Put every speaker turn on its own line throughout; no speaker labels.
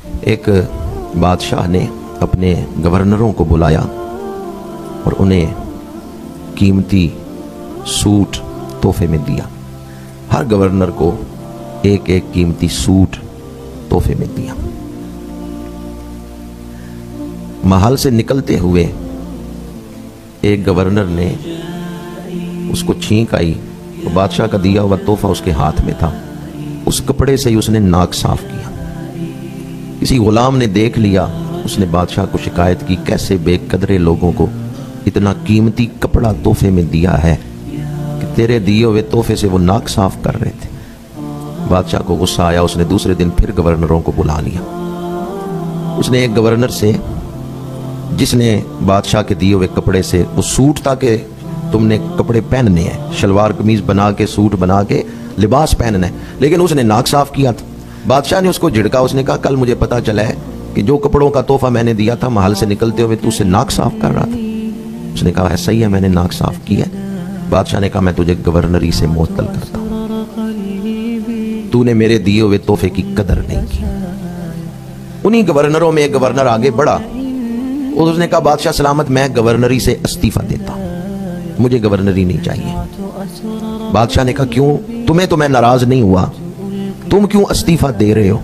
ایک بادشاہ نے اپنے گورنروں کو بلایا اور انہیں قیمتی سوٹ تحفے میں دیا. ہر گورنر کو ایک ایک قیمتی سوٹ تحفے میں دیا. محل سے نکلتے ہوئے ایک گورنر نے اس کو چھینک آئی، بادشاہ کا دیا ہوا تحفہ اس کے ہاتھ میں تھا، اس کپڑے سے ہی اس نے ناک صاف کیا. کسی غلام نے دیکھ لیا، اس نے بادشاہ کو شکایت کی، کیسے بے قدرے لوگوں کو اتنا قیمتی کپڑا تحفے میں دیا ہے کہ تیرے دیے ہوئے تحفے سے وہ ناک صاف کر رہے تھے. بادشاہ کو غصہ آیا، اس نے دوسرے دن پھر گورنروں کو بلا لیا. اس نے ایک گورنر سے، جس نے بادشاہ کے دیے ہوئے کپڑے سے، وہ سوٹ تھا کہ تم نے کپڑے پہننے ہیں، شلوار قمیض بنا کے، سوٹ بنا کے لباس پہننا ہے، لیکن اس نے ناک صاف کیا تھا. بادشاہ نے اس کو جھڑکا، اس نے کہا کل مجھے پتا چلا ہے کہ جو کپڑوں کا تحفہ میں نے دیا تھا محل سے نکلتے ہوئے تو اسے ناک صاف کر رہا تھا. اس نے کہا ہے صحیح ہے، میں نے ناک صاف کیا. بادشاہ نے کہا میں تجھے گورنری سے معطل کرتا ہوں، تو نے میرے دیے ہوئے تحفے کی قدر نہیں کی. انہی گورنروں میں ایک گورنر آگے بڑھا اور اس نے کہا بادشاہ سلامت، میں گورنری سے استعفیٰ دیتا ہوں، مجھے گورنری نہیں چاہیے. بادشاہ نے کہا کیوں؟ تمہیں تو میں ناراض نہیں ہوا، تم کیوں استعفیٰ دے رہے ہو؟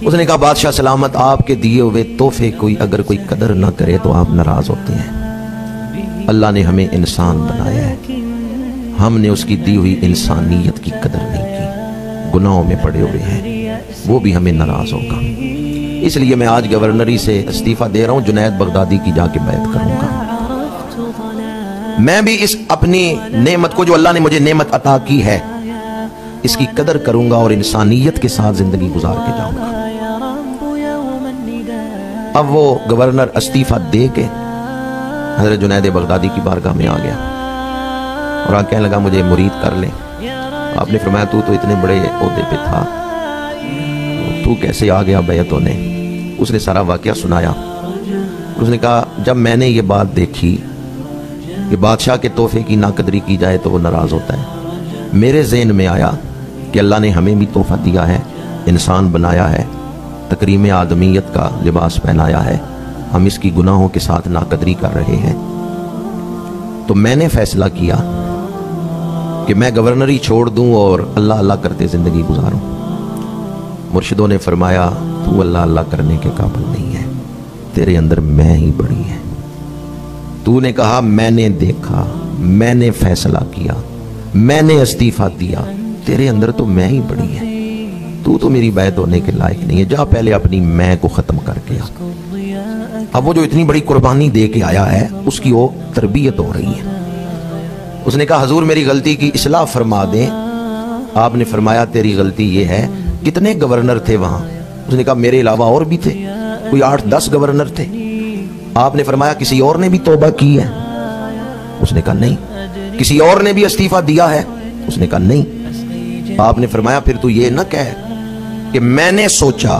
اس نے کہا بادشاہ سلامت، آپ کے دیے ہوئے تحفے اگر کوئی قدر نہ کرے تو آپ ناراض ہوتے ہیں. اللہ نے ہمیں انسان بنایا ہے، ہم نے اس کی دی ہوئی انسانیت کی قدر نہیں کی، گناہوں میں پڑے ہوئے ہیں، وہ بھی ہمیں ناراض ہوگا. اس لیے میں آج گورنری سے استعفیٰ دے رہا ہوں، جنید بغدادی کی جا کے بیعت کروں گا. میں بھی اس اپنی نعمت کو جو اللہ نے مجھے نعمت عطا کی ہے اس کی قدر کروں گا اور انسانیت کے ساتھ زندگی گزار کے جاؤں گا. اب وہ گورنر استعفیٰ دے کے حضرت جنید بغدادی کی بارگاہ میں آ گیا اور کہنے لگا مجھے مرید کر لیں. آپ نے فرمایا تو اتنے بڑے عہدے پہ تھا، تو کیسے آ گیا بیعت ہونے؟ اس نے سارا واقعہ سنایا. اس نے کہا جب میں نے یہ بات دیکھی کہ بادشاہ کے تحفے کی ناقدری کی جائے تو وہ ناراض ہوتا ہے، میرے ذہن میں آیا کہ اللہ نے ہمیں بھی تحفہ دیا ہے، انسان بنایا ہے، تکریم آدمیت کا لباس پہنایا ہے، ہم اس کی گناہوں کے ساتھ ناقدری کر رہے ہیں. تو میں نے فیصلہ کیا کہ میں گورنری چھوڑ دوں اور اللہ اللہ کرتے زندگی گزاروں. مرشدوں نے فرمایا تو اللہ اللہ کرنے کے قابل نہیں ہے، تیرے اندر میں ہی بڑی ہے. تو نے کہا میں نے دیکھا، میں نے فیصلہ کیا، میں نے استعفیٰ دیا، تیرے اندر تو میں ہی بڑی ہے، تو میری بیعت ہونے کے لائق نہیں ہے، جا پہلے اپنی میں کو ختم کر کے آ. اب وہ جو اتنی بڑی قربانی دے کے آیا ہے اس کی وہ تربیت ہو رہی ہے. اس نے کہا حضور میری غلطی کی اصلاح فرما دیں. آپ نے فرمایا تیری غلطی یہ ہے، کتنے گورنر تھے وہاں؟ اس نے کہا میرے علاوہ اور بھی تھے، کوئی 8-10 گورنر تھے. آپ نے فرمایا کسی اور نے بھی توبہ کی ہے؟ اس نے کہا نہیں. کسی اور نے بھی استعفیٰ دیا ہے؟ اس نے کہا نہیں. آپ نے فرمایا پھر تو یہ نہ کہہ کہ میں نے سوچا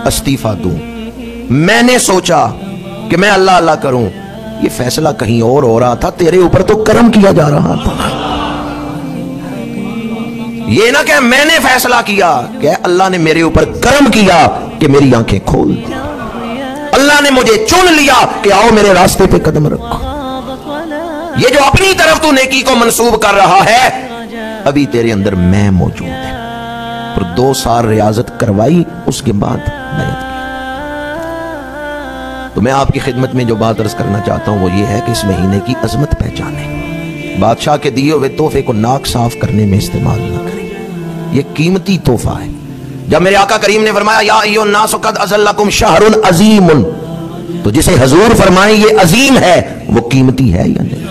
استعفیٰ دوں، میں نے سوچا کہ میں اللہ اللہ کروں. یہ فیصلہ کہیں اور ہو رہا تھا، تیرے اوپر تو کرم کیا جا رہا تھا. یہ نہ کہ میں نے فیصلہ کیا، کہ اللہ نے میرے اوپر کرم کیا کہ میری آنکھیں کھول دی، اللہ نے مجھے چن لیا کہ آؤ میرے راستے پہ قدم رکھو. یہ جو اپنی طرف تو نیکی کو منسوب کر رہا ہے ابھی تیرے اندر میں موجود ہے. اور 2 سال ریاضت کروائی، اس کے بعد بیعت کی. تو میں آپ کی خدمت میں جو بات عرض کرنا چاہتا ہوں وہ یہ ہے کہ اس مہینے کی عظمت پہچانیں. بادشاہ کے دیے ہوئے تحفے کو ناک صاف کرنے میں استعمال نہ کریں، یہ قیمتی تحفہ ہے. جب میرے آقا کریم نے فرمایا یا ایھا الناس قد اظلکم شہر عظیم، تو جسے حضور فرمائیں یہ عظیم ہے وہ قیمتی ہے یا نہیں؟